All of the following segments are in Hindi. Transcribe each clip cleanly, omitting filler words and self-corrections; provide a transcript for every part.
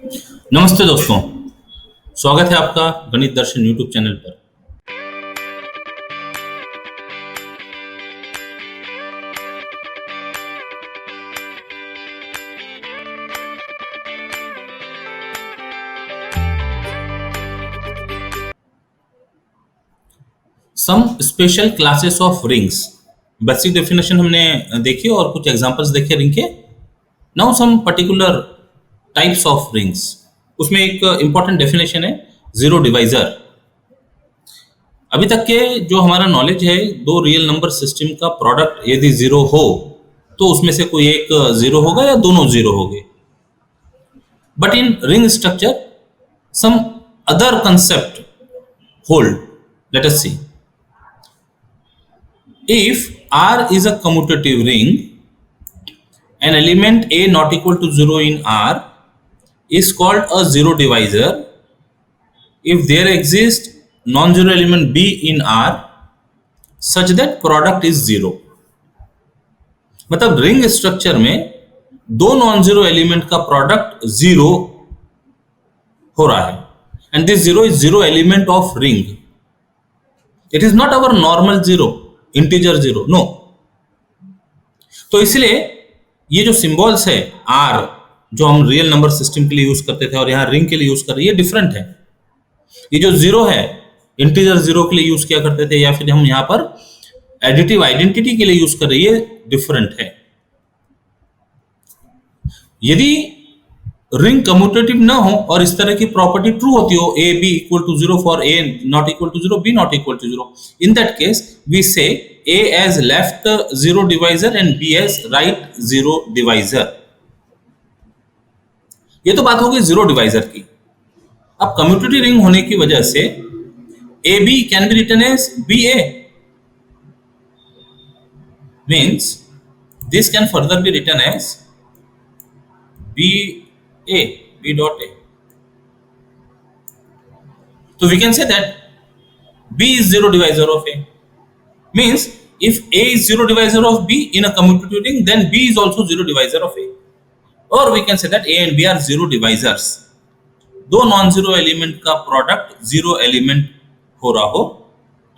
नमस्ते दोस्तों, स्वागत है आपका गणित दर्शन यूट्यूब चैनल पर। Some special classes of rings, basic definition हमने देखी और कुछ एग्जांपल्स देखे रिंग के। Now some particular types of rings, उसमें एक इंपॉर्टेंट डेफिनेशन है जीरो डिवाइजर। अभी तक के जो हमारा नॉलेज है, दो रियल नंबर सिस्टम का प्रोडक्ट यदि जीरो हो तो उसमें से कोई एक जीरो होगा या दोनों जीरो होंगे। But in ring structure some other concept hold. Let us see. If R is a commutative ring, an element A not equal to 0 in R is called a zero divisor if there exists non-zero element B in R such that product is zero. मतलब रिंग स्ट्रक्चर में दो नॉन जीरो एलिमेंट का प्रोडक्ट जीरो हो रहा है, and this zero is zero element of ring. It is not our normal zero, integer zero, no. तो इसलिए ये जो सिंबल्स है R, जो हम रियल नंबर सिस्टम के लिए यूज करते थे और यहाँ रिंग के लिए यूज कर रहे हैं, ये डिफरेंट है। ये जो जीरो है इंटीजर जीरो के लिए यूज किया करते थे, या फिर हम यहाँ पर एडिटिव आइडेंटिटी के लिए यूज कर रहे हैं, ये डिफरेंट है। यदि रिंग कम्यूटेटिव ना हो और इस तरह की प्रॉपर्टी ट्रू होती हो, A B equal to zero for A not equal to zero, B not equal to zero, in that case we say A as left zero divisor and B as right zero divisor. ये तो बात होगी जीरो डिवाइजर की। अब कम्यूटेटिव रिंग होने की वजह से a b can be written as b a, means this can further be written as b A, B dot A. So we can say that B is zero divisor of A. Means if A is zero divisor of B in a commutative ring, then B is also zero divisor of A. Or we can say that A and B are zero divisors. दो non-zero element का product zero element हो रहा हो,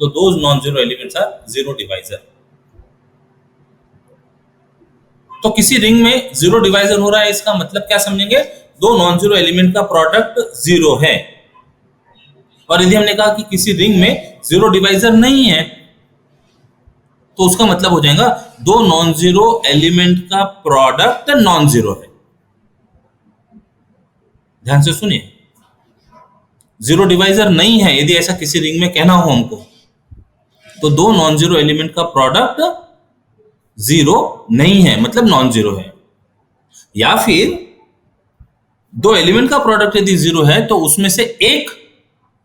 तो those non-zero elements are zero divisor. तो किसी रिंग में जीरो डिवाइजर हो रहा है, इसका मतलब क्या समझेंगे? दो नॉन जीरो एलिमेंट का प्रोडक्ट जीरो है। और यदि हमने कहा कि किसी रिंग में जीरो डिवाइजर नहीं है, तो उसका मतलब हो जाएगा दो नॉन जीरो एलिमेंट का प्रोडक्ट नॉन जीरो है। ध्यान से सुनिए, जीरो डिवाइजर नहीं है यदि ऐसा किसी रिंग में कहना हो हमको, तो दो नॉन जीरो एलिमेंट का प्रोडक्ट जीरो नहीं है, मतलब नॉन जीरो है। या फिर दो एलिमेंट का प्रोडक्ट यदि जीरो है तो उसमें से एक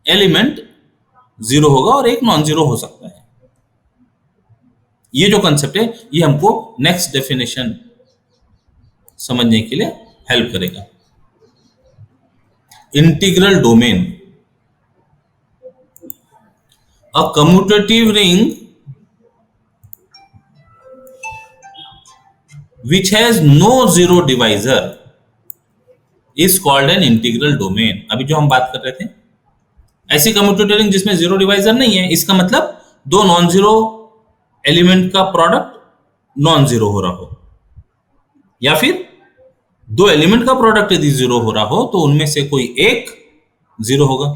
एलिमेंट जीरो होगा और एक नॉन जीरो हो सकता है। ये जो कंसेप्ट है ये हमको नेक्स्ट डेफिनेशन समझने के लिए हेल्प करेगा। Integral domain, a commutative ring which has no zero divisor is called an integral domain. अभी जो हम बात कर रहे थे, ऐसी कम्यूटेटिव रिंग जिसमें जीरो डिवाइजर नहीं है, इसका मतलब दो नॉन जीरो एलिमेंट का प्रोडक्ट नॉन जीरो हो रहा हो, या फिर दो एलिमेंट का प्रोडक्ट यदि जीरो हो रहा हो तो उनमें से कोई एक जीरो होगा।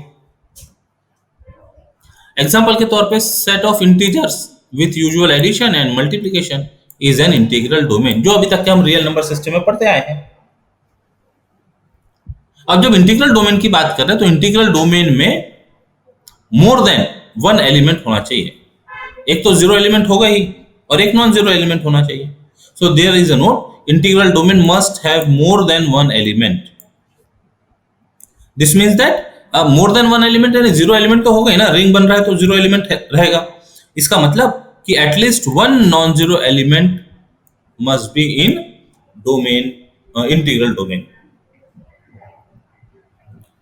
एग्जाम्पल के तौर पे set of integers with usual addition and multiplication is an integral domain, जो अभी तक के हम रियल नंबर सिस्टम में पढ़ते आए हैं। अब जब इंटीग्रल डोमेन की बात कर रहे हैं तो इंटीग्रल डोमेन में मोर देन वन एलिमेंट होना चाहिए। एक तो जीरो एलिमेंट होगा ही और एक नॉन जीरो एलिमेंट होना चाहिए। So there is a note, integral domain must have more than one element. This means that more than one element यानी जीरो एलिमेंट तो होगा ही ना, रिंग बन रहा है तो जीरो एलिमेंट रहेगा। इसका मतलब कि at least one non zero element must be in domain, integral domain.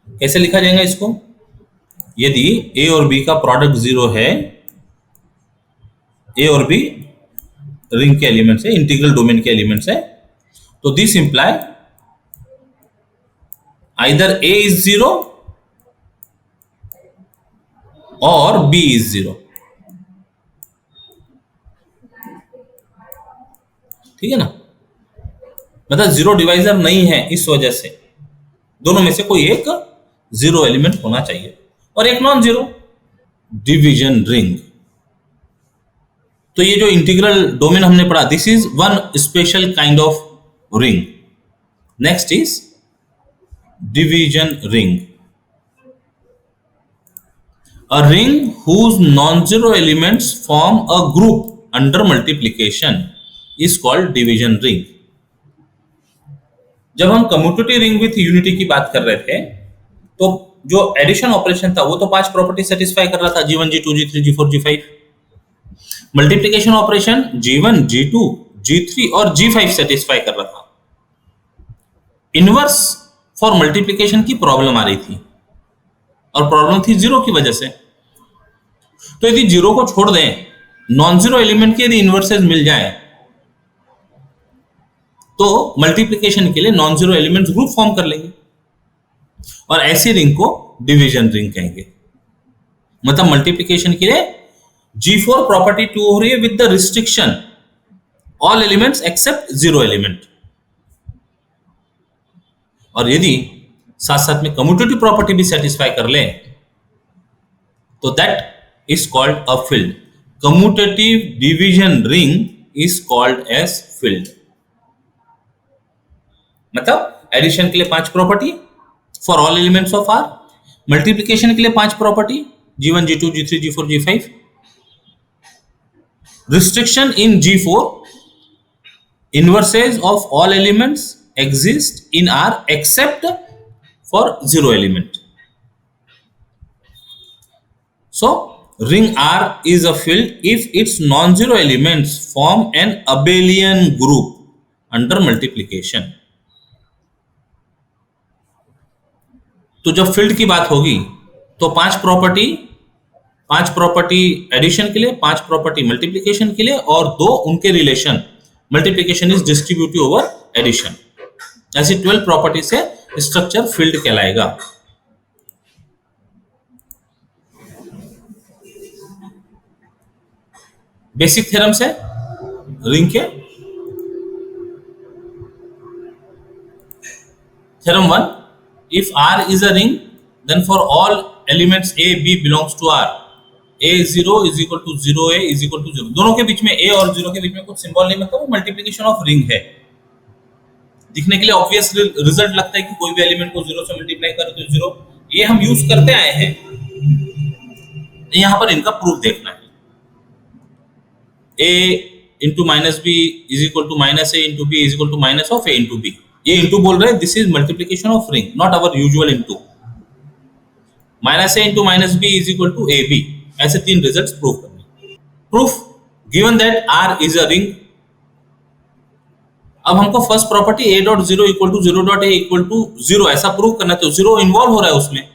कैसे लिखा जाएगा इसको? यदि ए और बी का प्रोडक्ट जीरो है, ए और बी रिंग के एलिमेंट्स है, इंटीग्रल डोमेन के एलिमेंट्स है, तो this imply either A is 0 और B is 0। ठीक है ना, मतलब जीरो डिवाइजर नहीं है, इस वजह से दोनों में से कोई एक जीरो एलिमेंट होना चाहिए और एक नॉन जीरो। डिवीजन रिंग, तो ये जो इंटीग्रल डोमेन हमने पढ़ा, this is one special kind of ring. Next is division ring, a ring whose non-zero elements form a group under multiplication is called division ring। जब हम कम्यूटेटिव रिंग विथ यूनिटी की बात कर रहे थे, तो जो एडिशन ऑपरेशन था वो तो 5 प्रॉपर्टी सेटिस्फाई कर रहा था, G1 G2 G3 G4 G5। Multiplication operation G1 G2 G3 और G5 सेटिस्फाई कर रहा था। इनवर्स फॉर मल्टीप्लिकेशन की प्रॉब्लम आ रही थी और प्रॉब्लम थी जीरो की वजह से। तो यदि जीरो को छोड़ दें, नॉन जीरो एलिमेंट के यदि इनवर्सेस मिल जाए, तो मल्टीप्लिकेशन के लिए non zero elements group form कर लेंगे और ऐसी रिंग को डिवीजन रिंग कहेंगे। मतलब मल्टीप्लिकेशन के लिए G4 प्रॉपर्टी ट्रू हो रही है with the restriction all elements except zero element, और यदि साथ साथ में कम्यूटेटिव प्रॉपर्टी भी सेटिस्फाई कर ले तो that is called a filled। Commutative division ring is called as filled। मतलब एडिशन के लिए 5 property for all elements of R, multiplication के लिए 5 property G1 G2 G3 G4 G5, restriction in G4, inverses of all elements exist in R except for zero element। So ring R is a field if its non-zero elements form an abelian group under multiplication। तो जब फील्ड की बात होगी तो 5 प्रॉपर्टी एडिशन के लिए, 5 प्रॉपर्टी मल्टीप्लिकेशन के लिए और 2 उनके relation, multiplication is distributive over addition. ऐसी 12 प्रॉपर्टी से स्ट्रक्चर फील्ड कहलाएगा। बेसिक थ्योरम्स है रिंग के। Theorem 1, if R is a ring then for all elements A B belongs to R, A0 is equal to 0A is equal to 0। दोनों के बीच में A और 0 के बीच में कुछ सिंबल नहीं, मतलब वो मल्टीप्लिकेशन ऑफ रिंग है। दिखने के लिए ऑब्वियस रिजल्ट लगता है कि कोई भी एलिमेंट को 0 से मल्टीप्लाई करो तो 0, ये हम यूज करते आए हैं। यहां पर इनका प्रूफ देखना है। A into minus B is equal to minus A into B is equal to minus of A into B। ये इंटू बोल रहे हैं, this is multiplication of ring, not our usual into. Minus a into minus B is equal to a b, ऐसे 3 रिजल्ट्स प्रूव करने। Proof given that r is a ring. अब हमको first property a dot 0 equal to 0 dot a equal to 0 ऐसा प्रूव करना है, तो 0 इन्वॉल्व हो रहा है उसमें,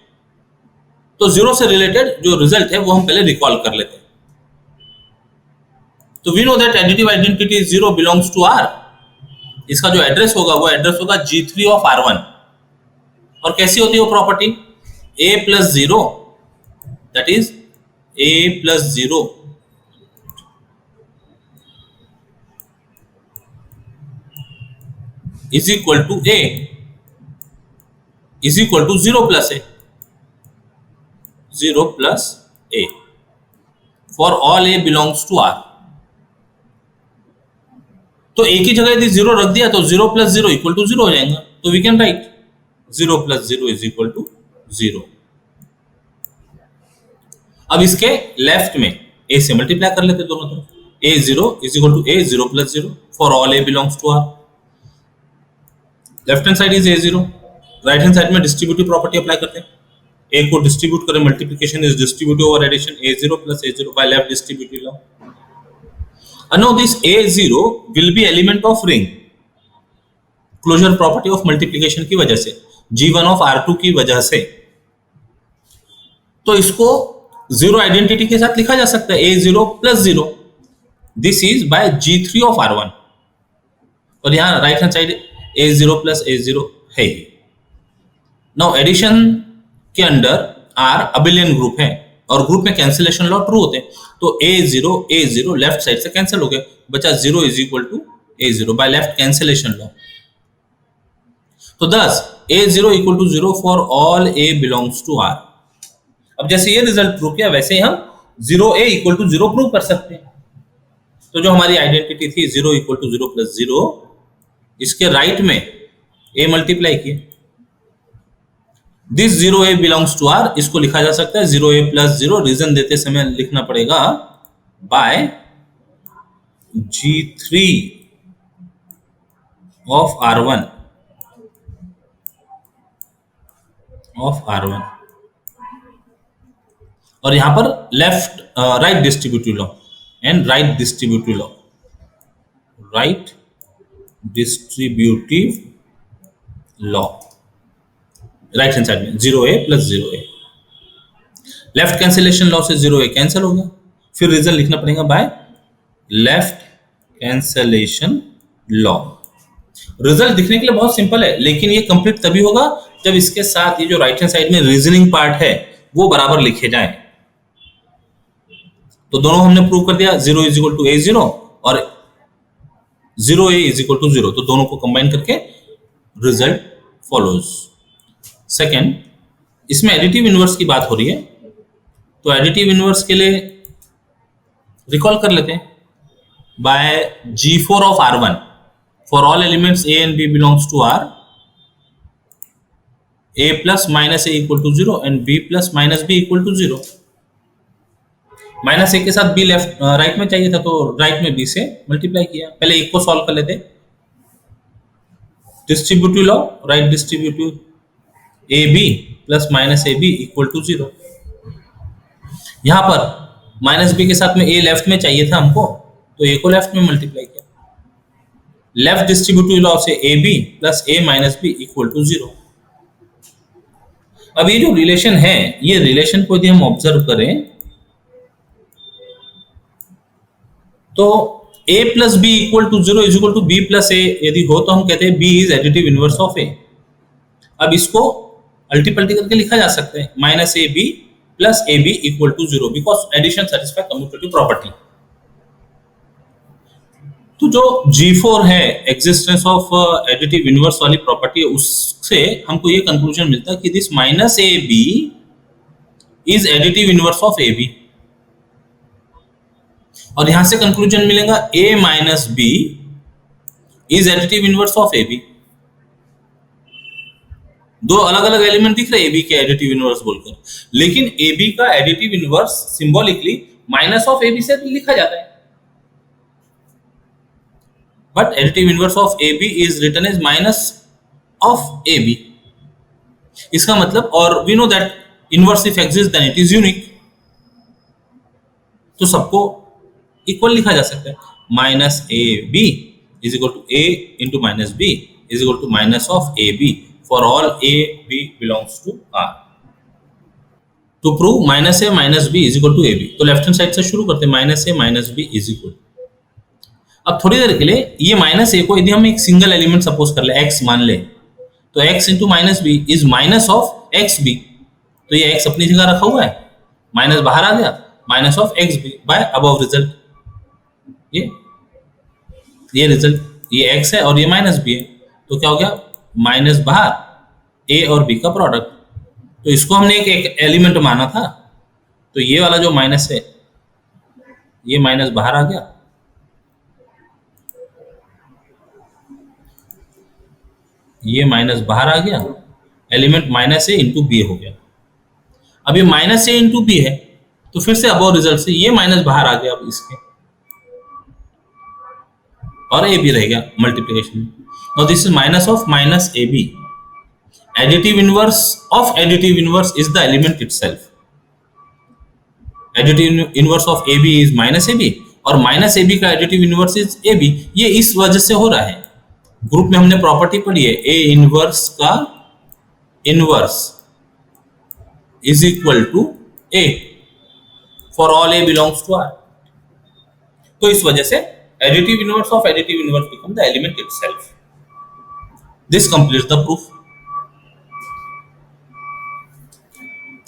तो 0 से रिलेटेड जो रिजल्ट है वो हम पहले रिकॉल कर लेते हैं। तो we know that additive identity 0 belongs to R। इसका जो एड्रेस होगा वो एड्रेस होगा G3 ऑफ R1। और कैसी होती है वो property, A plus 0 that is A plus 0 is equal to A is equal to 0 plus A, 0 plus A for all A belongs to R। तो एक ही जगह यदि 0 रख दिया तो 0 प्लस 0 इक्वल टू 0 हो जाएगा। तो we can write 0 plus 0 is equal to 0। अब इसके लेफ्ट में a से मल्टीप्लाई कर लेते दोनों तरफ, a0 is equal to a 0 plus 0 for all a belongs to R। Left hand side is a0, right hand side में डिस्ट्रीब्यूटिव प्रॉपर्टी अप्लाई करते हैं। a को डिस्ट्रीब्यूट करें, multiplication is distributive over addition, a0 plus a0 by left distributive law. Now this A0 will be element of ring, closure property of multiplication की वजह से, G1 ऑफ R2 की वजह से। तो इसको 0 आइडेंटिटी के साथ लिखा जा सकता है, A0 plus 0, this is by G3 of R1। और यहां right hand side A0 plus A0 है ही। नाउ एडिशन के अंडर आर अबिलियन ग्रुप है और ग्रुप में कैंसिलेशन लॉ ट्रू होते हैं, तो ए जीरो लेफ्ट साइड से कैंसिल हो गए, बचा 0 is equal to a zero by left cancellation law. तो thus a zero equal to 0 for all a belongs to R. अब जैसे ये रिजल्ट प्रूव किया वैसे ही हम 0a इक्वल टू 0 प्रूव कर सकते हैं। तो जो हमारी आइडेंटिटी थी 0 इक्वल टू 0 प्लस 0, इसके राइट में a मल्टीप्लाई किए, this 0a belongs to r, इसको लिखा जा सकता है 0a प्लस 0, रीजन देते समय लिखना पड़ेगा बाय G3 ऑफ R1 और यहां पर left right distributive law and right distributive law, right distributive law right hand side में 0a plus 0a, left cancellation law से 0a कैंसिल हो गया, फिर रिजल्ट लिखना पड़ेगा bye left cancellation law. Result दिखने के लिए बहुत सिंपल है, लेकिन ये कंप्लीट तभी होगा जब इसके साथ ये जो राइट हैंड साइड में रीजनिंग पार्ट है वो बराबर लिखे जाए। तो दोनों हमने प्रूव कर दिया, 0 is equal to a zero और 0a इज इक्वल टू 0, तो दोनों को कंबाइन करके रिजल्ट फॉलोज। सेकेंड, इसमें एडिटिव इनवर्स की बात हो रही है, तो एडिटिव इनवर्स के लिए रिकॉल कर लेते हैं by G4 of R1 for all elements a and b belongs to R, a plus minus a equal to 0 and b plus minus b equal to 0। Minus a के साथ b लेफ्ट राइट में चाहिए था, तो राइट में b से मल्टीप्लाई किया। पहले एक को सॉल्व कर लेते, distributive law, right distributive ab plus minus ab equal to 0। यहां पर माइनस b के साथ में a लेफ्ट में चाहिए था हमको, तो a को लेफ्ट में मल्टीप्लाई किया। लेफ्ट डिस्ट्रीब्यूटिव लॉ से ab plus a minus b equal to 0। अब ये जो रिलेशन है, ये रिलेशन को यदि हम ऑब्जर्व करें तो a plus b equal to 0 is equal to b plus a यदि हो तो हम कहते हैं b is additive inverse of a। अब इसको अल्टी पल्टी करके लिखा जा सकता है minus A B plus A B equal to 0, because addition satisfy commutative property. तो जो G4 है एग्जिस्टेंस ऑफ एडिटिव इनवर्स वाली प्रॉपर्टी है, उससे हमको ये कंक्लूजन मिलता है कि this minus A B is additive inverse of A B, और यहां से कंक्लूजन मिलेगा a minus B is additive inverse of A B. दो अलग अलग एलिमेंट दिख रहे AB के एडिटिव इनवर्स बोलकर, लेकिन AB का additive inverse symbolically minus of AB से लिखा जाता है, but additive inverse of AB is written as minus of AB। इसका मतलब, और we know that inverse if exist then it is unique, तो सबको इक्वल लिखा जा सकता है। Minus AB is equal to A into minus B is equal to minus of AB for all a b belongs to R। to prove minus a minus b is equal to ab, तो लेफ्ट हैंड साइड से शुरू करते हैं, minus a minus b is equal। अब थोड़ी देर के लिए ये माइनस a को यदि हम एक सिंगल एलिमेंट सपोज कर ले, x मान ले, तो x into minus B is minus of x b, तो ये x अपनी जगह रखा हुआ है, माइनस बाहर आ गया, minus of x b by above result. ये रिजल्ट, ये x है और ये माइनस b है, तो क्या हो गया, माइनस बाहर, a और b का प्रोडक्ट। तो इसको हमने एक एलिमेंट माना था, तो ये वाला जो माइनस है ये माइनस बाहर आ गया, ये माइनस बाहर आ गया, element minus a into b हो गया। अब ये माइनस a इंटू बी है, तो फिर से अबव रिजल्ट से ये माइनस बाहर आ गया अब इसके, और a भी रह गया multiplication. Now this is minus of minus AB. Additive inverse of additive inverse is the element itself. Additive inverse of AB is minus AB और minus AB का additive inverse is AB। ये इस वजह से हो रहा है, ग्रुप में हमने प्रॉपर्टी पढ़ी है A inverse का inverse is equal to A for all A belongs to R। तो इस वजह से additive inverse of additive inverse become the element itself। This completes the proof।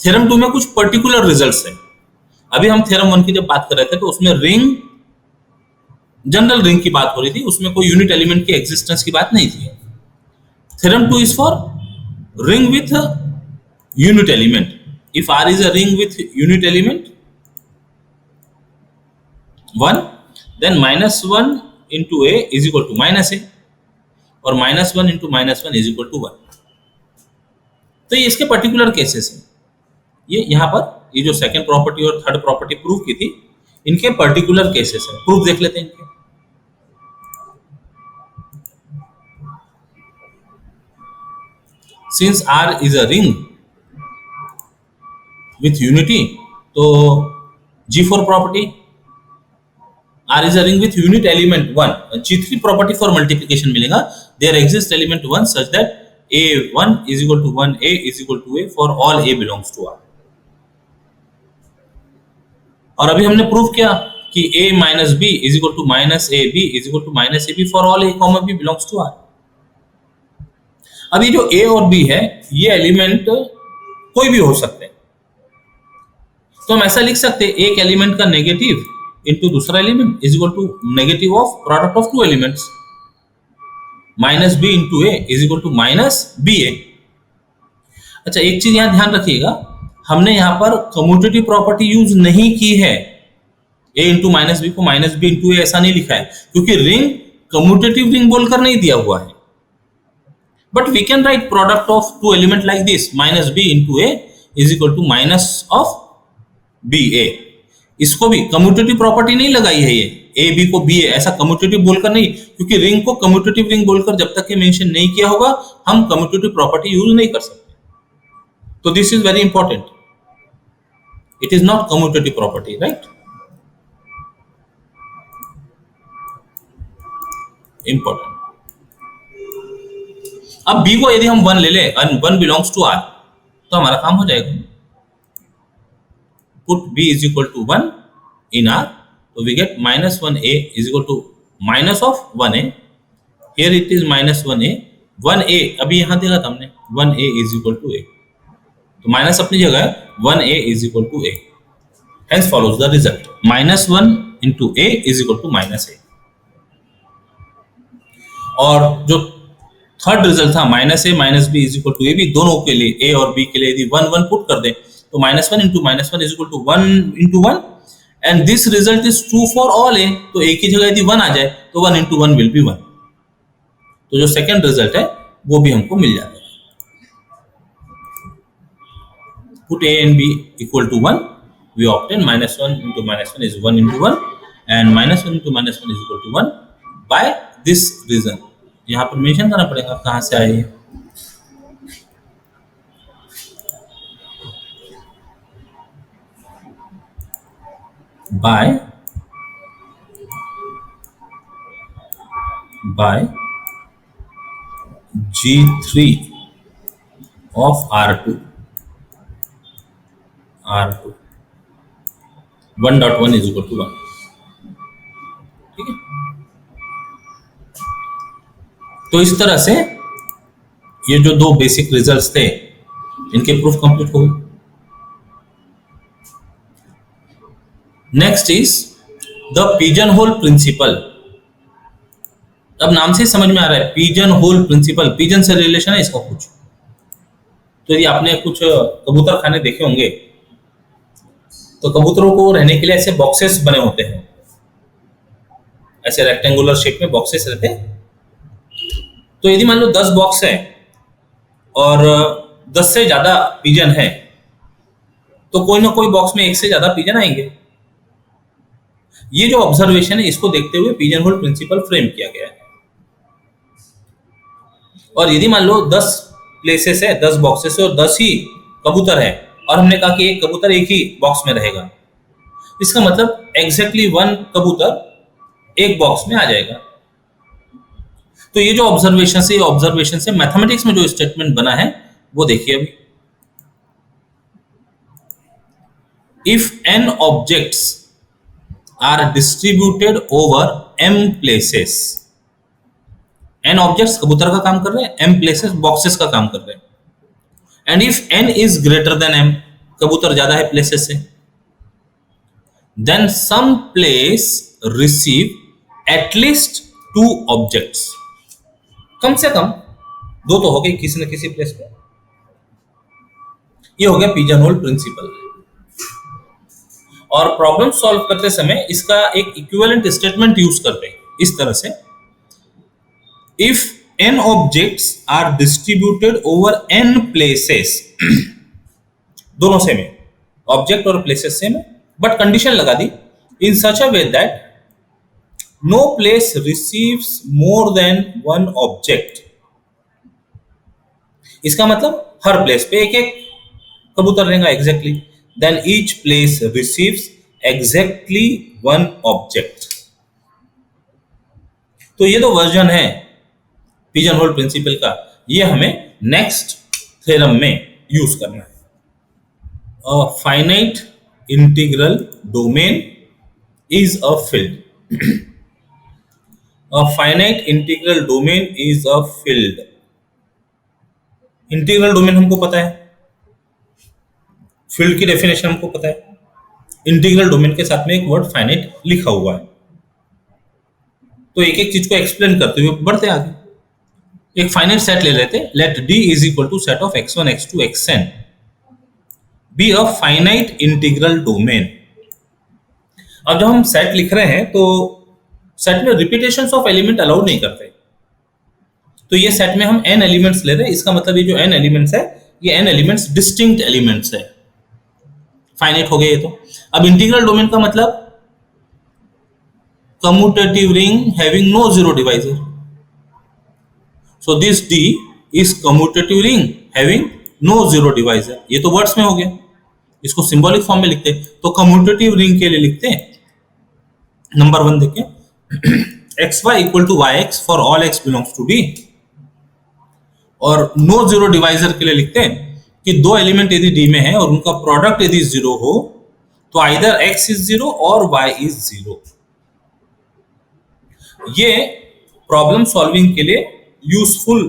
Theorem 2 में कुछ पर्टिकुलर रिजल्ट्स है। अभी हम थ्योरम 1 की जब बात कर रहे थे तो उसमें रिंग, जनरल रिंग की बात हो रही थी, उसमें कोई यूनिट एलिमेंट की एग्जिस्टेंस की बात नहीं थी। Theorem 2 is for ring with a unit element. If R is a ring with unit element 1, then -1 into A is equal to -A, और -1 into -1 is equal to 1. तो ये इसके पर्टिकुलर केसेस हैं। ये यहाँ पर ये जो सेकंड प्रॉपर्टी और थर्ड प्रॉपर्टी प्रूव की थी, इनके पर्टिकुलर केसेस हैं। प्रूफ देख लेते हैं इनके। Since R is a ring with unity, तो G4 property, R is a ring with unit element 1, G3 property for multiplication मिलेगा, there exists element 1 such that A1 is equal to 1, A is equal to A for all A belongs to R. और अभी हमने प्रूफ किया कि A minus B is equal to minus A, B is equal to minus AB for all A comma B belongs to R. अब ये जो A और B है, ये एलिमेंट कोई भी हो सकते हैं। तो हम ऐसा लिख सकते हैं, एक एलिमेंट का नेगेटिव इनटू दूसरा element is equal to negative of product of two elements, minus b into a is equal to minus b a. अच्छा, एक चीज यहां ध्यान रखिएगा, हमने यहां पर कम्यूटेटिव प्रॉपर्टी यूज नहीं की है। ए इंटू माइनस बी को माइनस बी इंटू ए ऐसा नहीं लिखा है, क्योंकि रिंग कम्यूटेटिव रिंग बोलकर नहीं दिया हुआ है। But we can write product of two element like this, minus b into a is equal to minus of b a. इसको भी कम्यूटेटिव प्रॉपर्टी नहीं लगाई है, ये a b को b a ऐसा कम्यूटेटिव बोलकर नहीं, क्योंकि रिंग को कम्यूटेटिव रिंग बोलकर जब तक ये मेंशन नहीं किया होगा हम कम्यूटेटिव प्रॉपर्टी यूज नहीं कर सकते। तो this is very important, it is not commutative property, right? Important. अब b को यदि हम 1 ले ले, 1 बिलोंग्स टू r, तो हमारा काम हो जाएगा। Put b is equal to 1 in r, तो we get -1a is equal to minus of 1a, here it is -1a, 1a अभी यहां देखा था हमने, 1a is equal to a, तो माइनस अपनी जगह है, 1a is equal to a, hence follows the result -1 into a is equal to -a। और जो थर्ड रिजल्ट था -a minus B is equal to a B, दोनों के लिए a और b के लिए यदि 1 1 पुट कर दे तो -1 into -1 is equal to 1 into 1, and this result is true for all a, तो a की जगह यदि 1 आ जाए तो 1 इंटू 1 विल बी 1। तो जो सेकंड रिजल्ट है वो भी हमको मिल जाता है। Put a and b equal to 1, we obtain -1 into -1 is 1 into 1, and -1 into -1 is equal to 1 by this reason. यहां पर मेंशन करना पड़ेगा कहां से आए, by G3 of R2 1.1 is equal to 1। ठीक है, तो इस तरह से ये जो दो बेसिक रिजल्ट्स थे इनके प्रूफ कंप्लीट हो गए। Next is the pigeon hole principle. अब नाम से समझ में आ रहा है, पिजन होल प्रिंसिपल, पिजन से रिलेशन है इसका कुछ। तो यदि आपने कुछ कबूतर खाने देखे होंगे तो कबूतरों को रहने के लिए ऐसे बॉक्सेस बने होते हैं, ऐसे रेक्टेंगुलर शेप में बॉक्सेस रहते हैं। तो यदि मान लो 10 बॉक्स है और 10 से ज्यादा पिजन है, तो कोई ना कोई बॉक्स में एक से ज्यादा पिजन आएंगे। ये जो ऑब्जर्वेशन है इसको देखते हुए पिजन होल प्रिंसिपल फ्रेम किया गया है। और यदि मान लो 10 प्लेसेस है, 10 बॉक्सेस है और 10 ही कबूतर है, और हमने कहा कि एक कबूतर एक ही बॉक्स में रहेगा, इसका मतलब एग्जैक्टली 1 कबूतर एक बॉक्स में आ जाएगा। तो ये जो ऑब्जर्वेशन से मैथमेटिक्स में जो स्टेटमेंट बना है वो देखिए अभी। If n objects are distributed over m places, n objects कबूतर का काम कर रहे हैं, m प्लेसेस बॉक्सेस का काम कर रहे हैं, and if n is greater than m, कबूतर ज्यादा है प्लेसेस से। Then some place receive at least 2 objects, कम से कम 2 तो हो गए किसी न किसी प्लेस पे। ये हो गया पिजन होल प्रिंसिपल। और प्रॉब्लम सॉल्व करते समय इसका एक इक्विवेलेंट स्टेटमेंट यूज करते हैं इस तरह से, if n objects are distributed over n places दोनों सेम है, ऑब्जेक्ट और प्लेसेस सेम है, बट कंडीशन लगा दी in such a way that no place receives more than 1 object. इसका मतलब हर प्लेस पे एक एक कबूतर रहेगा exactly, then each place receives exactly 1 object. तो ये तो वर्जन है पिजन होल प्रिंसिपल का, ये हमें नेक्स्ट थ्योरम में यूज करना है। अ finite integral domain is a field. A finite integral domain is a field. Integral domain हमको पता है, फील्ड की डेफिनेशन हमको पता है, इंटीग्रल डोमेन के साथ में एक वर्ड फाइनाइट लिखा हुआ है। तो एक एक चीज को एक्सप्लेन करते हुए बढ़ते आगे। एक फाइनाइट सेट ले लेते, let D is equal to set of x1 x2 xn be a finite integral domain. अब जब हम सेट लिख रहे हैं तो सेट में रिपीटेशंस ऑफ एलिमेंट अलाउड नहीं करते, तो ये सेट में हम n एलिमेंट्स ले रहे हैं, इसका मतलब ये जो n एलिमेंट्स है ये n एलिमेंट्स डिस्टिंक्ट एलिमेंट्स है, फाइनाइट हो गए ये तो। अब इंटीग्रल डोमेन का मतलब commutative ring having no zero divisor, so this D is commutative ring having no zero divisor। ये तो वर्ड्स में हो गया, इसको सिंबॉलिक फॉर्म में लिखते हैं, तो कम्यूटेटिव रिंग के लिए लिखते हैं नंबर 1 देखिए xy equal to yx for all x belongs to D, और नो जीरो डिवाइजर के लिए लिखते हैं कि 2 एलिमेंट यदि D में है और उनका प्रोडक्ट यदि 0 हो तो आइदर x इज 0 और y इज 0। ये प्रॉब्लम सॉल्विंग के लिए यूजफुल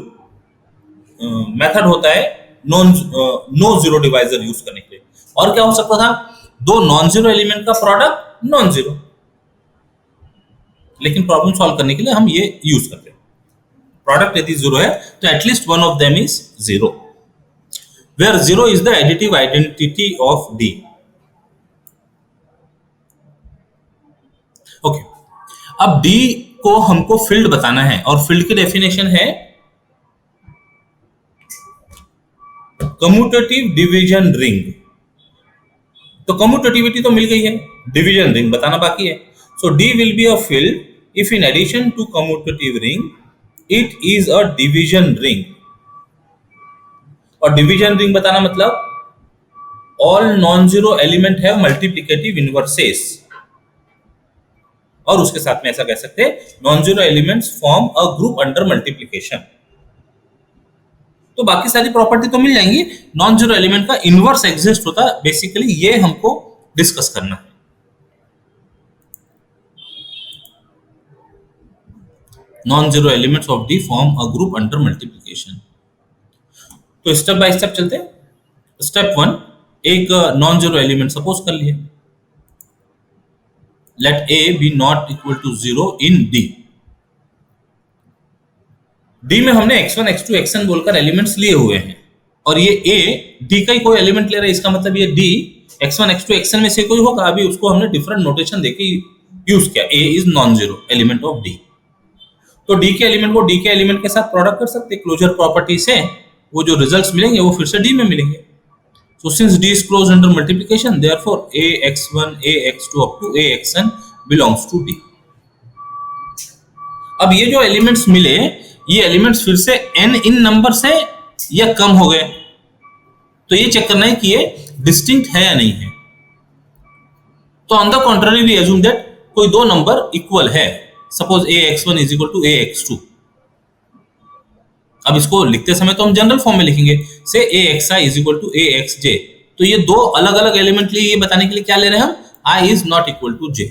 मेथड होता है नो जीरो डिवाइजर यूज करने के लिए। और क्या हो सकता था, 2 नॉन जीरो एलिमेंट का प्रोडक्ट नॉन जीरो, लेकिन प्रॉब्लम सॉल्व करने के लिए हम ये यूज करते हैं। प्रोडक्ट यदि 0 है तो at least one of them is 0, where 0 is the additive identity of D। Okay, अब D को हमको फील्ड बताना है और फील्ड की डेफिनेशन है कम्यूटेटिव डिवीजन रिंग। तो कम्यूटेटिविटी तो मिल गई है, डिवीजन रिंग बताना बाकी है। So D will be a field if in addition to commutative ring it is a division ring. और डिवीजन रिंग बताना मतलब all non zero element have multiplicative inverses, और उसके साथ में ऐसा कह सकते हैं non zero elements form a group under multiplication. तो बाकी सारी प्रॉपर्टी तो मिल जाएंगी, नॉन जीरो एलिमेंट का इनवर्स एग्जिस्ट होता है, बेसिकली ये हमको डिस्कस करना है। Non zero elements of D form a group under multiplication. तो स्टेप बाय स्टेप चलते हैं। स्टेप 1, एक नॉन जीरो एलिमेंट सपोज कर लिए, let A be not equal to 0 in D। D में हमने x1 x2 xn बोलकर एलिमेंट्स लिए हुए हैं, और ये A D का ही कोई एलिमेंट ले रहा है, इसका मतलब ये D x1 x2 xn में से कोई होगा। अभी उसको हमने डिफरेंट नोटेशन देके यूज किया, A is non zero element of D। तो D के एलिमेंट को D के एलिमेंट के साथ प्रोडक्ट कर सकते हैं, क्लोजर प्रॉपर्टी से वो जो रिजल्ट्स मिलेंगे वो फिर से D में मिलेंगे। So since D is closed under multiplication, therefore ax1, ax2 up to axn belongs to D। अब ये जो एलिमेंट्स मिले, ये एलिमेंट्स फिर से n इन नंबर से या कम हो गए, तो ये चेक करना है कि ये डिस्टिंक्ट है या नहीं है। तो on the contrary we assume that कोई 2 नंबर इक्वल है, suppose ax1 is equal to ax2। अब इसको लिखते समय तो हम जनरल फॉर्म में लिखेंगे, से axi is equal to axj। तो ये 2 अलग अलग एलिमेंट लिए, ये बताने के लिए क्या ले रहे हैं हम, i is not equal to j।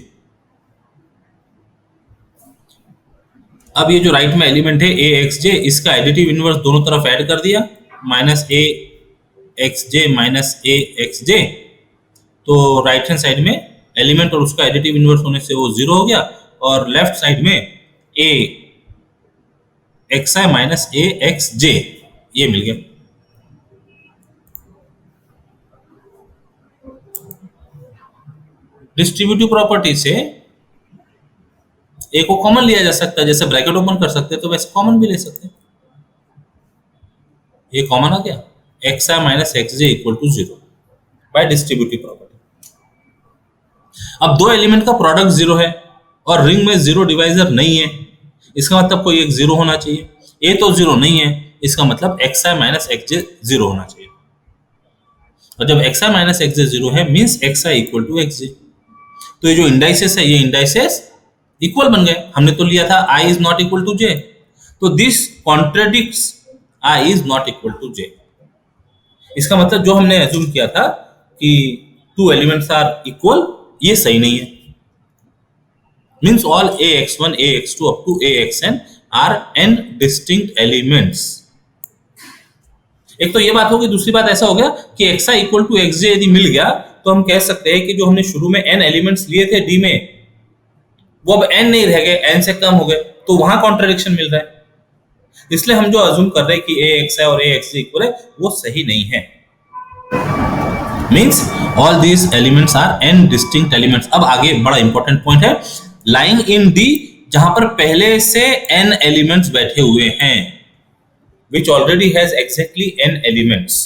अब ये जो राइट में एलिमेंट है axj, इसका एडिटिव इनवर्स दोनों तरफ ऐड कर दिया, माइनस एक्स जे माइनस ए एक्स जे, तो राइट हैंड साइड में एलिमेंट और उसका एडिटिव इनवर्स होने से वो 0 हो गया, और लेफ्ट साइड में ए x i minus A x जे ये मिल गया। डिस्ट्रीब्यूटिव प्रॉपर्टी से ए को कॉमन लिया जा सकता है, जैसे ब्रैकेट ओपन कर सकते हैं तो वैसे कॉमन भी ले सकते हैं। ये कॉमन आ गया, x i minus x j equal to 0 by distributive property. अब दो एलिमेंट का प्रोडक्ट 0 है और रिंग में 0 डिवाइजर नहीं है, इसका मतलब कोई एक 0 होना चाहिए। ए तो 0 नहीं है, इसका मतलब x i minus x j 0 होना चाहिए। और जब x i minus x j 0 है means x i equal to x j, तो ये जो इंडाइसेस है ये इंडाइसेस इक्वल बन गए। हमने तो लिया था i is not equal to j, तो this contradicts i is not equal to j। इसका मतलब जो हमने अज्यूम किया था कि टू एलिमेंट्स आर इक्वल, ये सही नहीं है। Means all ax1 ax2 up to axn are n distinct elements. एक तो ये बात होगी, दूसरी बात ऐसा हो गया कि xi इक्वल टू xj यदि मिल गया तो हम कह सकते हैं कि जो हमने शुरू में n एलिमेंट्स लिए थे d में, वो अब n नहीं रह गए, n से कम हो गए, तो वहां कॉन्ट्रडिक्शन मिल रहा है। इसलिए हम जो अज्यूम कर रहे हैं कि axi और axj इक्वल है वो सही नहीं है। Means all these elements are n distinct elements. अब आगे बड़ा इंपॉर्टेंट पॉइंट है, लाइंग इन d जहां पर पहले से n एलिमेंट्स बैठे हुए हैं, which already has exactly n elements।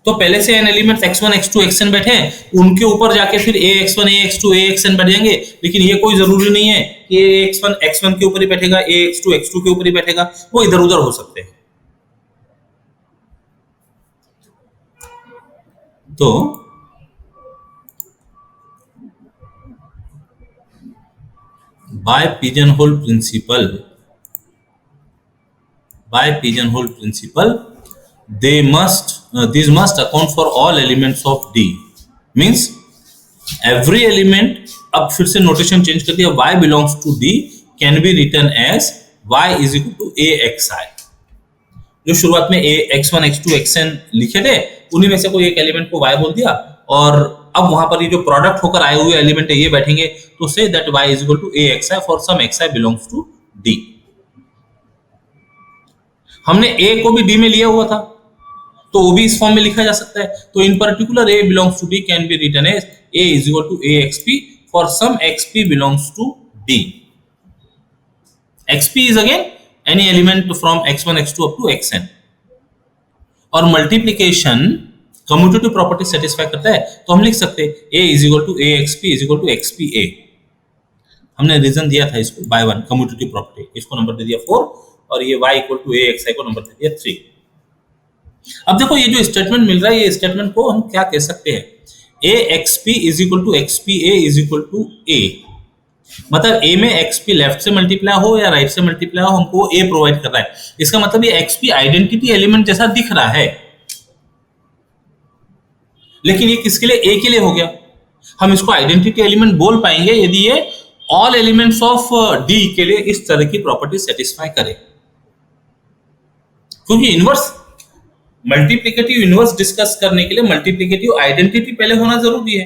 तो पहले से n elements x1 x2 xn बैठे हैं, उनके ऊपर जाके फिर ax1 ax2 axn बैठ जाएंगे, लेकिन ये कोई जरूरी नहीं है कि ax1 x1 के ऊपर ही बैठेगा, ax2 x2 के ऊपर ही बैठेगा, वो इधर उधर हो सकते हैं। तो by pigeonhole principle these must account for all elements of D। means every element, अब फिर से नोटेशन चेंज कर दिया, y belongs to D can be written as y is equal to axi। जो शुरुआत में x1 x2 xn लिखे थे उन्हीं में से कोई एक एलिमेंट को y बोल दिया, और अब वहां पर ये जो प्रोडक्ट होकर आए हुए एलिमेंट है ये बैठेंगे, तो say that y is equal to axi for some xi belongs to D। हमने a को भी d में लिया हुआ था तो वो भी इस फॉर्म में लिखा जा सकता है। तो इन particular a belongs to D can be written as a is equal to axp for some xp belongs to D। xp is again any element from x1 x2 up to xn। और मल्टीप्लिकेशन कम्यूटेटिव प्रॉपर्टी सेटिस्फाई करता है, तो हम लिख सकते हैं a is equal to axp is equal to xpa। हमने रीजन दिया था इसको बाय वन कम्यूटेटिव प्रॉपर्टी, इसको नंबर दे दिया 4 और ये y इक्वल टू axi को नंबर दे दिया 3। अब देखो ये जो स्टेटमेंट मिल रहा है, ये स्टेटमेंट को हम क्या कह सकते हैं, axp is equal to xpa is equal to a। मतलब a में xp लेफ्ट से मल्टीप्लाई हो या राइट से मल्टीप्लाई हो, हमको a प्रोवाइड कर रहा है। इसका मतलब ये xp आइडेंटिटी एलिमेंट जैसा दिख रहा है, लेकिन ये किसके लिए, a के लिए हो गया। हम इसको आइडेंटिटी एलिमेंट बोल पाएंगे यदि ये ऑल एलिमेंट्स ऑफ d के लिए इस तरह की प्रॉपर्टी सेटिस्फाई करे, क्योंकि इनवर्स मल्टीप्लिकेटिव इनवर्स डिस्कस करने के लिए मल्टीप्लिकेटिव आइडेंटिटी पहले होना जरूरी है,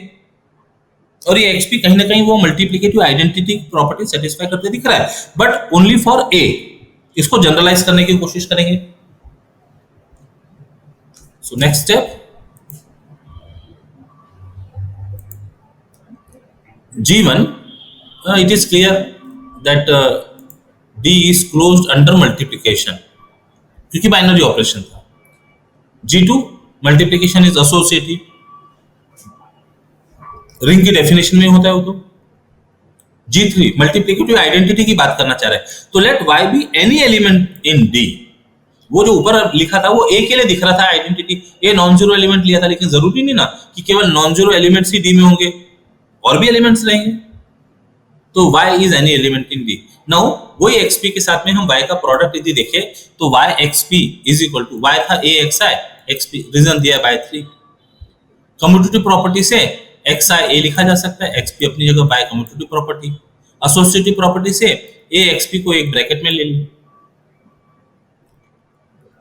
और ये xp कहीं ना कहीं वो मल्टीप्लिकेटिव आइडेंटिटी प्रॉपर्टी सेटिस्फाई करते दिख रहा है, बट ओनली फॉर a। इसको जनरलाइज करने की कोशिश करेंगे। So next step, G1 it is clear that D is closed under multiplication क्योंकि बाइनरी ऑपरेशन था। G2 multiplication is associative, ring की डेफिनेशन में होता है वो तो। G3 मल्टीप्लिकेटिव आइडेंटिटी की बात करना चाह रहा है, तो let y be any element in D। वो जो ऊपर लिखा था वो a के लिए दिख रहा था identity, a non zero element लिया था, लेकिन जरूरी नहीं ना कि केवल नॉन जीरो एलिमेंट्स ही D में होंगे, और भी एलिमेंट्स रहेंगे। तो y is any element in D। Now वही xp के साथ में हम y का प्रोडक्ट यदि देखें तो y xp is equal to y था a xi xp, रीजन दिया बाय 3। कम्यूटेटिव प्रॉपर्टी से xi a लिखा जा सकता है, xp अपनी जगह by commutative property. Associative property से a xp को एक ब्रैकेट में ले ली।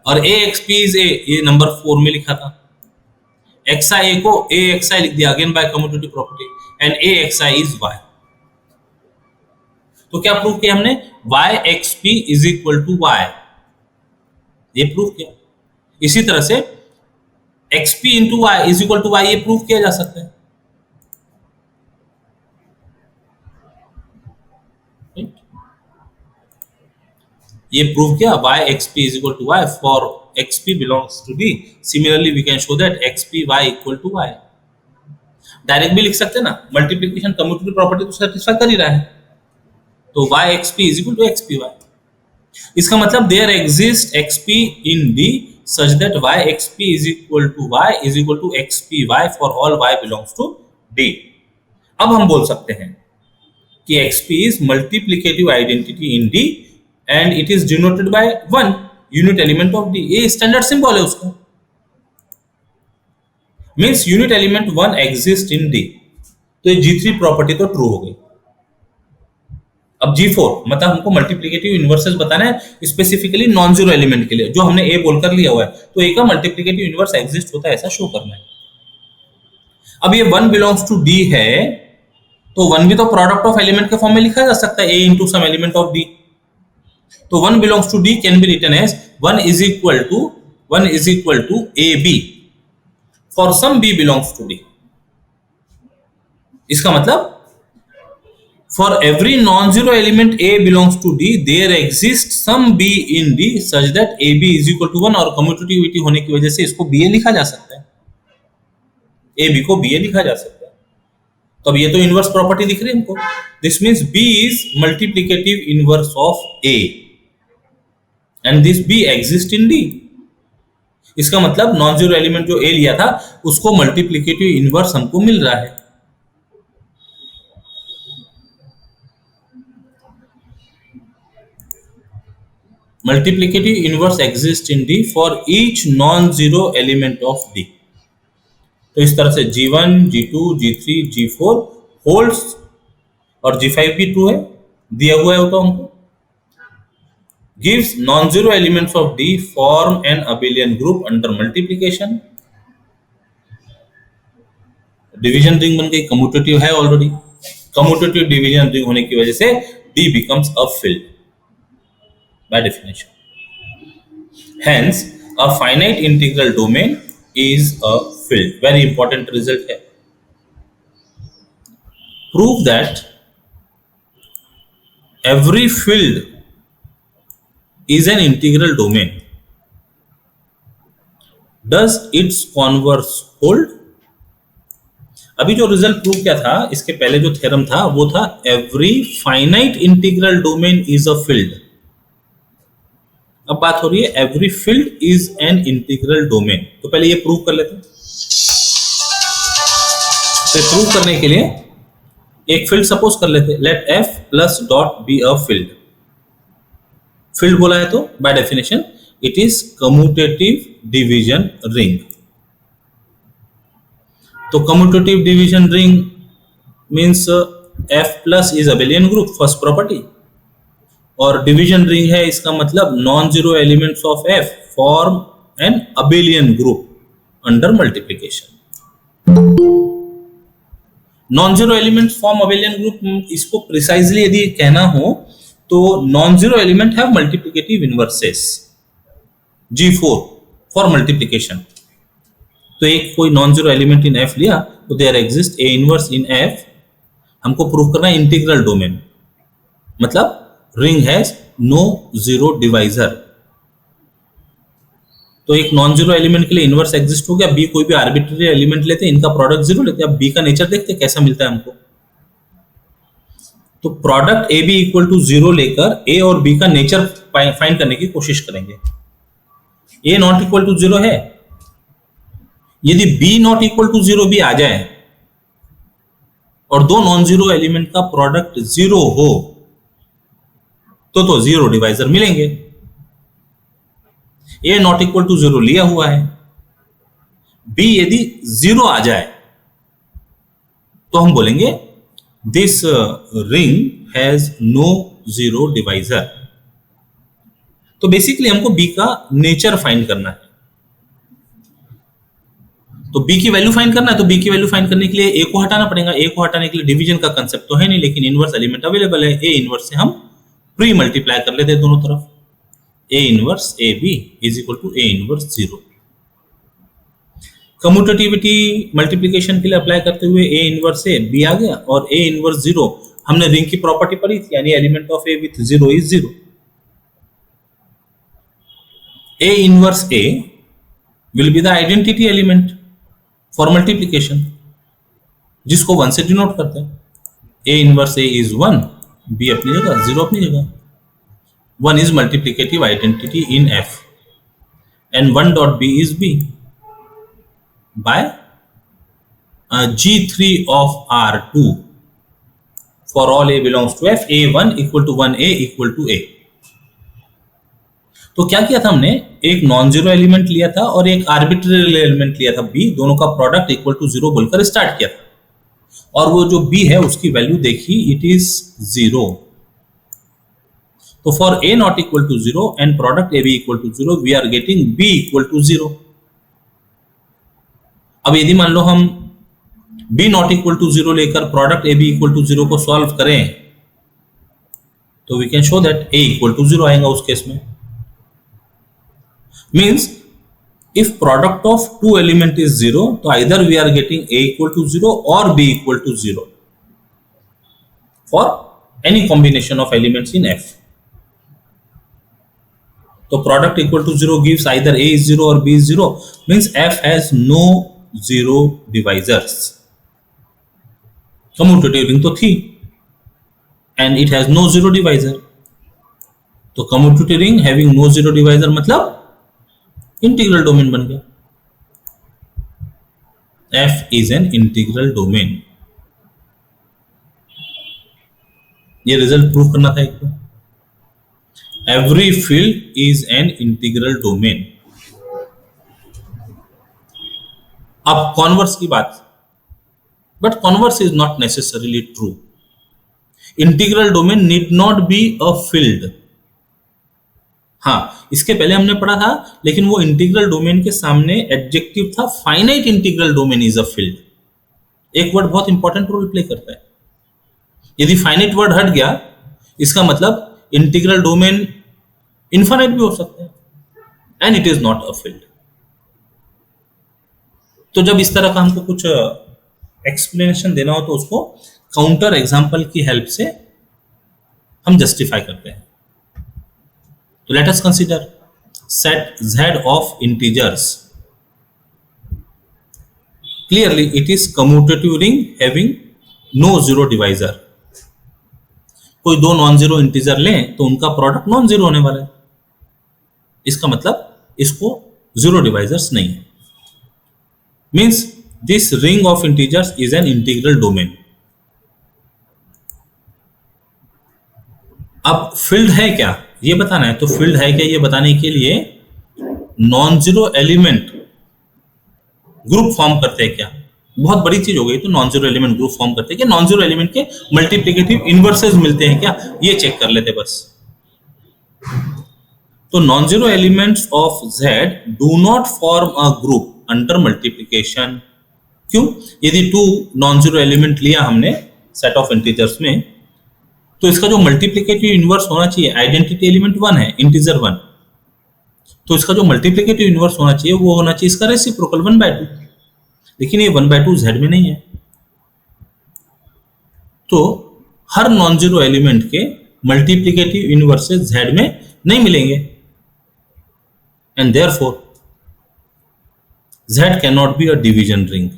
और ए एक्स पी इज ए, ये नंबर 4 में लिखा था। एक्स आई ए को ए एक्स आई लिख दिया again by commutative property, and a x i is y. तो क्या प्रूव किया हमने? Y x p is equal to y, ये प्रूव किया। इसी तरह से x p into y is equal to y, ये प्रूव किया जा सकता है। ये प्रूव किया y xp is equal to y for xp belongs to D. Similarly, we can show that xp y equal to y. Direct भी लिख सकते हैं ना, मल्टीप्लिकेशन कम्यूटेटिव प्रॉपर्टी तो सेटिस्फाई कर ही रहा है, तो y xp is equal to xp y। इसका मतलब there exists xp in D such that y xp is equal to y is equal to xp y for all y belongs to D। अब हम बोल सकते हैं कि xp is multiplicative identity in D and it is denoted by 1 unit element of D। ये स्टैंडर्ड सिंबल है उसका, means unit element 1 exist in D। तो ये G3 प्रॉपर्टी तो ट्रू हो गई। अब G4 मतलब हमको मल्टीप्लिकेटिव इनवर्सेस बताना है स्पेसिफिकली नॉन जीरो एलिमेंट के लिए, जो हमने A बोलकर लिया हुआ है, तो A का मल्टीप्लिकेटिव इनवर्स एग्जिस्ट होता है ऐसा शो करना है। अब ये 1 बिलोंग्स टू D है, तो 1 भी तो प्रोडक्ट ऑफ एलिमेंट के फॉर्म में लिखा जा सकता है, A into some element of D। तो 1 belongs to D can be written as 1 is equal to AB for some B belongs to D। इसका मतलब for every non-zero element A belongs to D, there exists some B in D such that AB is equal to 1, और कम्यूटेटिविटी होने की वजह से इसको BA लिखा जा सकता है, AB को BA लिखा जा सकता है। तो अब ये तो इनवर्स प्रॉपर्टी दिख रही है हमको, this means B is multiplicative inverse of A and this B exists in D। इसका मतलब नॉन जीरो एलिमेंट जो A लिया था उसको मल्टीप्लिकेटिव इनवर्स हमको मिल रहा है। Multiplicative inverse exist in D for each non zero element of D। तो इस तरह से G1, G2, G3, G4 holds, और G5 भी ट्रू है, दिया हुआ है वो तो हमको। Gives non-zero elements of D form an abelian group under multiplication। Division ring बन गई, कम्यूटेटिव है ऑलरेडी, कम्यूटेटिव डिवीजन रिंग होने की वजह से D becomes a field by definition। Hence, a finite integral domain is a field। Very important result है। Prove that every field is an integral domain। Does its converse hold? अभी जो रिजल्ट प्रूव किया था, इसके पहले जो थ्योरम था वो था every finite integral domain is a field. अब बात हो रही है every field is an integral domain. तो पहले ये प्रूव कर लेते हैं। तो प्रूव करने के लिए एक फील्ड सपोज कर लेते हैं, let F plus dot be a field. Field बोला है तो by definition it is commutative division ring. तो commutative division ring means F plus is abelian group, first property, और डिवीजन रिंग है इसका मतलब non zero elements of F form an abelian group under multiplication. Non zero elements form abelian group, इसको प्रिसाइजली यदि कहना हो तो non zero element have multiplicative inverses G4 for multiplication. तो एक कोई non zero element in F लिया तो there exist a inverse in F। हमको प्रूव करना है इंटीग्रल डोमेन, मतलब ring has no zero divisor. तो एक नॉन जीरो एलिमेंट के लिए इनवर्स एग्जिस्ट हो गया, B कोई भी आर्बिट्ररी एलिमेंट लेते हैं, इनका प्रोडक्ट जीरो लेते हैं। अब B का नेचर देखते हैं कैसा मिलता है हमको। तो product a B equal to zero लेकर ए और बी का नेचर फाइंड करने की कोशिश करेंगे। A not equal to zero है, यदि b not equal to zero भी आ जाए और दो नॉन जीरो एलिमेंट का प्रोडक्ट जीरो हो तो जीरो डिवाइजर मिलेंगे। A not equal to zero लिया हुआ है, बी यदि जीरो आ जाए तो हम बोलेंगे this ring has no zero divisor। तो बेसिकली हमको बी का नेचर फाइंड करना है। तो बी की वैल्यू फाइंड करना है, तो बी की वैल्यू फाइंड करने के लिए ए को हटाना पड़ेगा। ए को हटाने के लिए डिवीजन का कंसेप्ट तो है नहीं, लेकिन इनवर्स एलिमेंट अवेलेबल है। ए इनवर्स से हम प्री मल्टीप्लाई कर लेते हैं दोनों तरफ। A inverse a B is equal to a inverse 0। Commutativity multiplication के लिए अप्लाई करते हुए ए इनवर्स ए बी आ गया, और ए इनवर्स 0 हमने रिंग की प्रॉपर्टी पढ़ी थी, यानी element of a with 0 is 0। A inverse a will be the identity element for multiplication, जिसको 1 से डिनोट करते हैं। A inverse a is 1, b अपनी जगह, 0 अपनी जगह। 1 is multiplicative identity in F, and 1 dot B is B by G3 of R2 for all A belongs to F, A1 equal to 1A equal to A। तो क्या किया था हमने, एक नॉन जीरो एलिमेंट लिया था और एक आर्बिट्ररी एलिमेंट लिया था B, दोनों का प्रोडक्ट इक्वल टू 0 बोलकर स्टार्ट किया था, और वो जो B है उसकी वैल्यू देखी, इट इज 0। तो for A not equal to 0 and product AB equal to 0 we are getting B equal to 0। अब यदि मान लो हम B नॉट इक्वल टू 0 लेकर प्रोडक्ट AB इक्वल टू 0 को सॉल्व करें, तो we can show that A equal to 0 आएगा उस केस में। मीन्स if product of two element is 0, तो either we are getting A equal to 0 or B equal to 0 for any combination of elements in F। तो product equal to 0 gives either A is 0 or B is 0, means F has no zero divisors। commutative ring तो थी and it has no zero divisor। तो commutative ring having no zero divisor मतलब इंटीग्रल डोमेन बन गया। F is an integral domain. ये रिजल्ट प्रूव करना था एक तो। Every field is an integral domain. अब कॉन्वर्स की बात, but converse is not necessarily true. Integral domain need not be a field. हाँ, इसके पहले हमने पढ़ा था, लेकिन वो इंटीग्रल डोमेन के सामने एडजेक्टिव था, finite integral domain is a field. एक वर्ड बहुत इंपॉर्टेंट रोल प्ले करता है। यदि फाइनाइट वर्ड हट गया, इसका मतलब इंटीग्रल डोमेन इनफाइनाइट भी हो सकता है, and it is not a field. तो जब इस तरह का हमको कुछ एक्सप्लेनेशन देना हो, तो उसको काउंटर एग्जाम्पल की हेल्प से हम जस्टिफाई करते हैं। So let us consider set Z of integers. Clearly, it is commutative ring having no zero divisor। कोई दो नॉन जीरो इंटीजर लें तो उनका प्रोडक्ट नॉन जीरो होने वाला है। इसका मतलब इसको जीरो डिवाइजर्स नहीं है। Means this ring of integers is an integral domain. अब फील्ड है क्या ये बताना है, तो फील्ड है क्या ये बताने के लिए non zero element group form करते हैं क्या, बहुत बड़ी चीज हो गई। तो non zero element group form करते हैं क्या, नॉन जीरो एलिमेंट के मल्टीप्लिकेटिव इनवर्सेस मिलते हैं क्या, ये चेक कर लेते बस। तो non zero elements of Z do not form a group under multiplication. क्यों? यदि टू नॉन जीरो एलिमेंट लिया हमने सेट ऑफ इंटीजर्स में, तो इसका जो मल्टीप्लिकेटिव इनवर्स होना चाहिए, आइडेंटिटी एलिमेंट 1 है, इंटीजर 1, तो इसका जो मल्टीप्लिकेटिव इनवर्स होना चाहिए वो होना चाहिए इसका रेसिप्रोकल 1/2। लेकिन ये 1/2 Z में नहीं है। तो हर नॉन जीरो एलिमेंट के मल्टीप्लिकेटिव इनवर्सेस Z में नहीं मिलेंगे, and therefore Z can not be a division ring.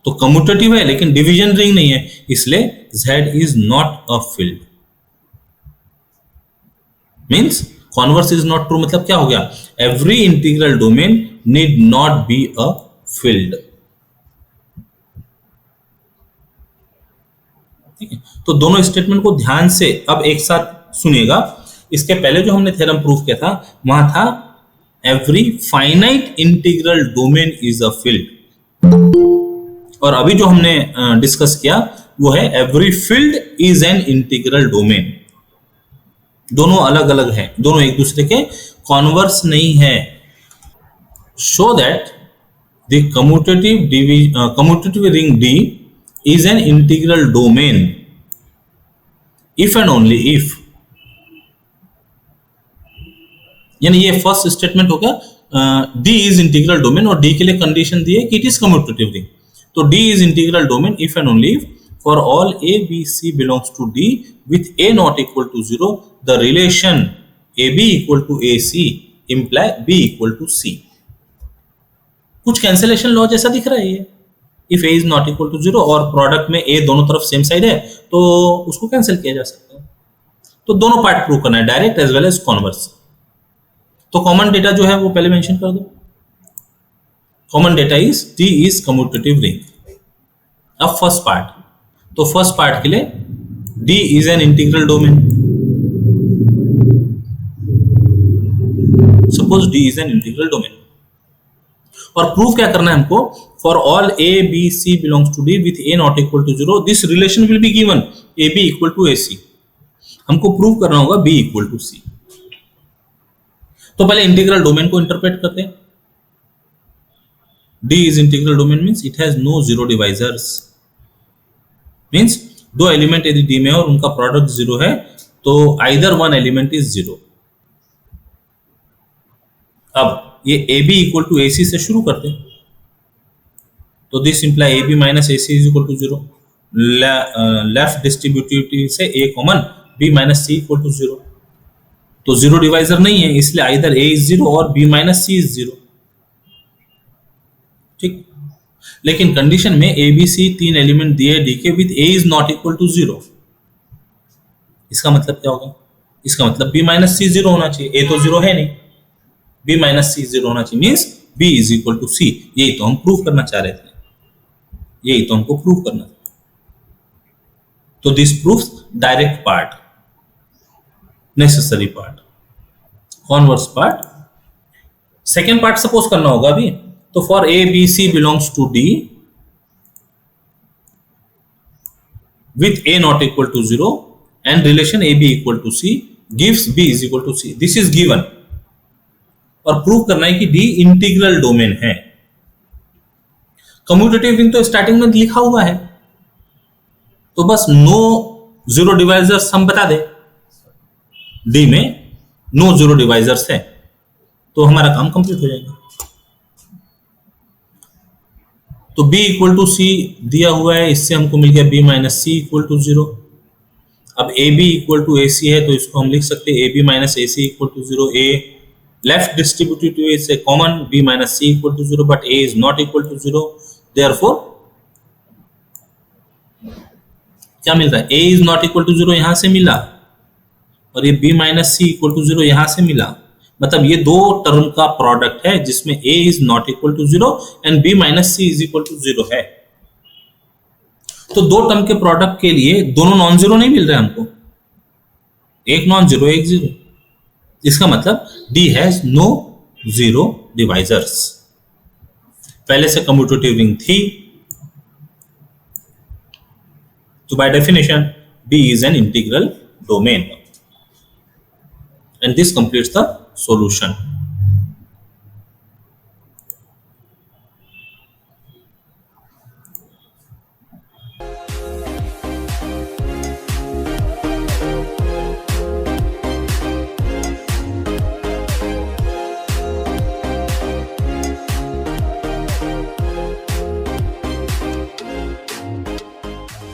तो कम्यूटेटिव है लेकिन डिवीजन रिंग नहीं है, इसलिए Z is not a field. Means converse is not true, मतलब क्या हो गया, every integral domain need not be a field. ठीक है, तो दोनों स्टेटमेंट को ध्यान से अब एक साथ सुनिएगा। इसके पहले जो हमने थ्योरम प्रूव किया था वहां था every finite integral domain is a field, और अभी जो हमने डिस्कस किया वो है every field is an integral domain. दोनों अलग अलग हैं, दोनों एक दूसरे के कॉन्वर्स नहीं है। Show that the commutative ring d is an integral domain if and only if, यानी ये फर्स्ट स्टेटमेंट हो गया, डी इज इंटीग्रल डोमेन, और डी के लिए कंडीशन दी है कि इट इज कम्यूटेटिव रिंग। तो d is integral domain if and only if for all a b c belongs to d with a not equal to zero the relation a B equal to a C imply b equal to c. कुछ कैंसिलेशन लॉ जैसा दिख रहा है ये, if a is not equal to zero और प्रोडक्ट में ए दोनों तरफ सेम साइड है तो उसको कैंसिल किया जा सकता है। तो दोनों पार्ट प्रूव करना है, direct as well as converse. तो कॉमन डेटा जो है वो पहले मेंशन कर दो। Common data is d is commutative ring. अब फर्स्ट पार्ट, तो फर्स्ट पार्ट के लिए d is an integral domain. Suppose d is an integral domain, और प्रूफ क्या करना है हमको, for all a b c belongs to d with a not equal to zero this relation will be given A B equal to a सी। हमको प्रूव करना होगा बी इक्वल टू सी। तो पहले इंटीग्रल डोमेन को इंटरप्रेट करते हैं। D is integral domain means it has no zero divisors, means दो एलिमेंट यदि D में और उनका प्रोडक्ट जीरो है तो either one element is zero. अब ये AB इक्वल टू AC से शुरू करते हैं, तो this imply AB minus AC is equal to zero. Left distributive से A common, B minus C equal to zero. तो जीरो डिवाइजर नहीं है, इसलिए आइदर A इज जीरो और B minus C is zero. ठीक, लेकिन कंडीशन में ए बी सी तीन एलिमेंट दिए डी के with a is not equal to zero. इसका मतलब क्या होगा, इसका मतलब बी माइनस सी जीरो होना चाहिए, ए तो जीरो है नहीं, बी माइनस सी जीरो होना चाहिए, means b is equal to c. यही तो हम प्रूव करना चाह रहे थे, यही तो हमको प्रूव करना था। तो this proves direct part, necessary part, converse part. Second part suppose करना होगा अभी, तो for a b c belongs to d with a not equal to zero and relation a B equal to c gives b is equal to c, this is given. और प्रूव करना है कि डी इंटीग्रल डोमेन है। कम्यूटेटिव रिंग तो स्टार्टिंग में लिखा हुआ है, तो बस नो जीरो डिवाइजर्स हम बता दे, डी में नो जीरो डिवाइजर्स है तो हमारा काम कंप्लीट हो जाएगा। तो b इक्वल टू सी दिया हुआ है, इससे हमको मिल गया b minus c equal to zero. अब a B equal to a c है तो इसको हम लिख सकते हैं a b minus a c equal to zero. A left distributive से common b minus c equal to zero, but a is not equal to zero, therefore क्या मिल रहा है, a is not equal to zero यहां से मिला और ये b minus c equal to zero यहां से मिला। मतलब ये दो टर्म का प्रोडक्ट है जिसमें a is not equal to zero and b minus c is equal to zero है। तो दो टर्म के प्रोडक्ट के लिए दोनों नॉन जीरो नहीं मिल रहे हमको, एक नॉन जीरो एक जीरो। इसका मतलब d has no zero divisors. पहले से कम्यूटेटिव रिंग थी, तो by definition d is an integral domain, and this completes the solution.